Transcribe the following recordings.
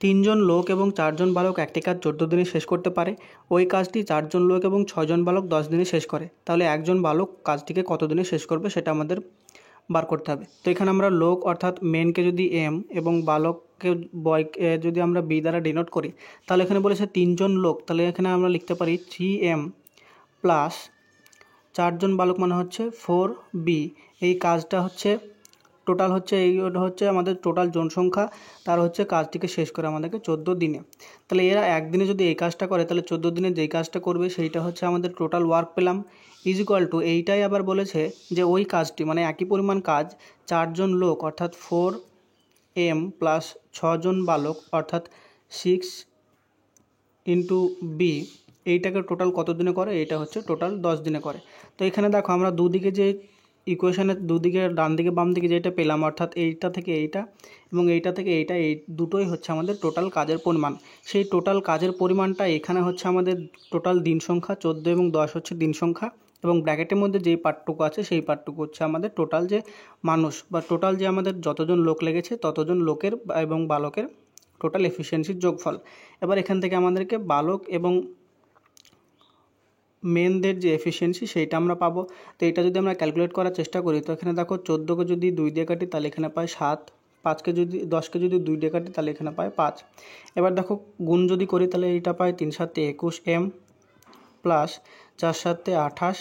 তিনজন লোক এবং চারজন বালক একটি কাজ 14 দিনে শেষ করতে পারে। ওই কাজটি চারজন লোক এবং 6জন বালক 10 দিনে শেষ করে। তাহলে একজন বালক কাজটিকে কত দিনে শেষ করবে সেটা আমাদের বার করতে হবে। তো এখানে আমরা লোক অর্থাৎ মেনকে যদি এম এবং বালককে বয়কে যদি আমরা বি দ্বারা ডিনোট করি, তাহলে এখানে বলেছে তিনজন লোক, তাহলে এখানে আমরা লিখতে পারি 3m প্লাস চারজন বালক মানে হচ্ছে 4b। এই কাজটা হচ্ছে টোটাল হচ্ছে এইটা হচ্ছে আমাদের টোটাল জনসংখ্যা, তার হচ্ছে কাজটিকে শেষ করে আমাদেরকে 14 দিনে। তাহলে এরা একদিনে যদি এই কাজটা করে তাহলে 14 দিনে যেই কাজটা করবে সেইটা হচ্ছে আমাদের টোটাল ওয়ার্ক পেলাম, ইজ ইকুয়াল টু এইটাই আবার বলেছে যে ওই কাজটি মানে একই পরিমাণ কাজ চারজন লোক অর্থাৎ 4m প্লাস 6জন বালক অর্থাৎ 6 ইন্টু বি এইটাকে টোটাল কত দিনে করে, এইটা হচ্ছে টোটাল 10 দিনে করে। তো এখানে দেখো আমরা দুদিকে যে ইকুয়েশনের দুদিকে ডান দিকে বাম দিকে যেটা পেলাম অর্থাৎ এইটা থেকে এইটা এবং এইটা থেকে এইটা, এই দুটোই হচ্ছে আমাদের টোটাল কাজের পরিমাণ। সেই টোটাল কাজের পরিমাণটা এখানে হচ্ছে আমাদের টোটাল দিন সংখ্যা, 14 এবং 10 হচ্ছে দিন সংখ্যা এবং ব্র্যাকেটের মধ্যে যেই পার্টটুকু আছে সেই পার্টটুকু হচ্ছে আমাদের টোটাল যে মানুষ বা টোটাল যে আমাদের যতজন লোক লেগেছে ততজন লোকের এবং বালকের টোটাল এফিসিয়েন্সির যোগফল। এবার এখান থেকে আমাদেরকে বালক এবং মেনদের যে এফিসিয়েন্সি সেইটা আমরা পাবো। তো এটা যদি আমরা ক্যালকুলেট করার চেষ্টা করি তো এখানে দেখো 14কে যদি 2 দিয়ে কাটি তাহলে এখানে পাই 7, 5কে যদি 10কে যদি 2 দিয়ে কাটি তাহলে এখানে পাই 5। এবার দেখো গুণ যদি করি তাহলে এইটা পাই 3 7 21m plus 4 7 28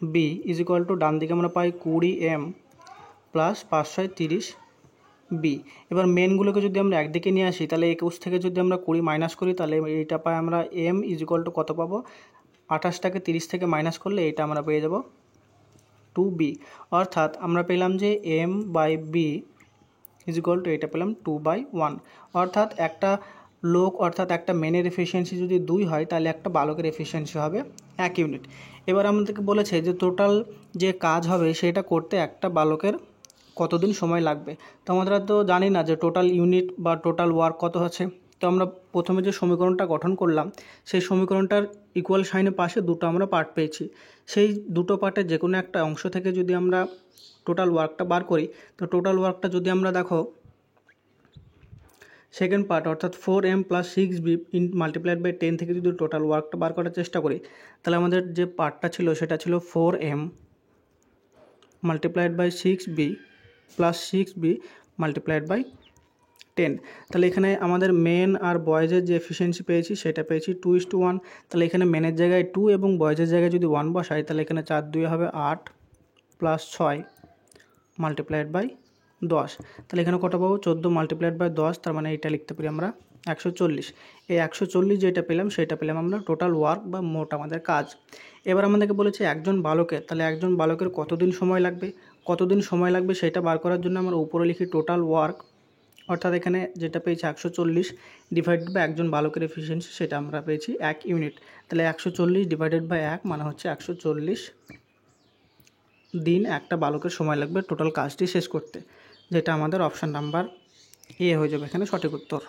B is equal to ডান দিকে আমরা পাই 20m প্লাস 5 6 30 বি। এবার মেনগুলোকে যদি আমরা একদিকে নিয়ে আসি তাহলে 21 থেকে যদি আমরা 20 মাইনাস করি তাহলে এইটা পাই আমরা এম ইজ ইকুয়াল টু কত পাবো, 28টাকে 30 থেকে মাইনাস করলে এটা আমরা পেয়ে যাব 2b। অর্থাৎ আমরা পেলাম যে m by B is equal to এটা পেলাম 2/1। অর্থাৎ একটা লোক অর্থাৎ একটা মেনের এফিসিয়েন্সি যদি 2 হয় তাহলে একটা বালকের এফিসিয়েন্সি হবে 1 ইউনিট। এবার আমাদেরকে বলেছে যে টোটাল যে কাজ হবে সেটা করতে একটা বালকের কতদিন সময় লাগবে। তো আমরা তো জানি না যে টোটাল ইউনিট বা টোটাল ওয়ার্ক কত আছে। তো আমরা প্রথমে যে সমীকরণটা গঠন করলাম সেই সমীকরণটার ইকুয়াল সাইনের পাশে দুটো আমরা পার্ট পেয়েছি। সেই দুটো পার্টের যে কোনো একটা অংশ থেকে যদি আমরা টোটাল ওয়ার্কটা বার করি তো টোটাল ওয়ার্কটা যদি আমরা দেখো সেকেন্ড পার্ট অর্থাৎ 4m plus 6b multiplied by 10 থেকে যদি টোটাল ওয়ার্কটা বার করার চেষ্টা করি তাহলে আমাদের যে পার্টটা ছিল সেটা ছিল 4m multiplied by 6b plus 6b multiplied by 10। তাহলে এখানে আমাদের মেন আর বয়েজের যে এফিসিয়েন্সি পেয়েছি সেটা পেয়েছি 2:1। তাহলে এখানে মেনের জায়গায় 2 এবং বয়েজের জায়গায় যদি 1 বসাই তাহলে এখানে 4 2 হবে 8 প্লাস 6 মাল্টিপ্লাইড বাই 10। তাহলে এখানে কত পাবো 14 মাল্টিপ্লাইড বাই 10, তার মানে এটা লিখতে পারি আমরা 140। এই 140 যেটা পেলাম সেটা পেলাম আমরা টোটাল ওয়ার্ক বা মোট আমাদের কাজ। এবার আমাদেরকে বলেছে একজন বালকের, তাহলে একজন বালকের কতদিন সময় লাগবে, কতদিন সময় লাগবে সেটা বার করার জন্য আমরা উপরে লিখি টোটাল ওয়ার্ক অর্থাৎ এখানে যেটা পেয়েছি 140 ডিভাইডেড বাই একজন বালকের এফিসিয়েন্সি সেটা আমরা পেয়েছি 1 ইউনিট। তাহলে 140 ডিভাইডেড বাই 1 মানে হচ্ছে 140 দিন একটা বালকের সময় লাগবে টোটাল কাজটি শেষ করতে, যেটা আমাদের অপশান নাম্বার এ হয়ে যাবে এখানে সঠিক উত্তর।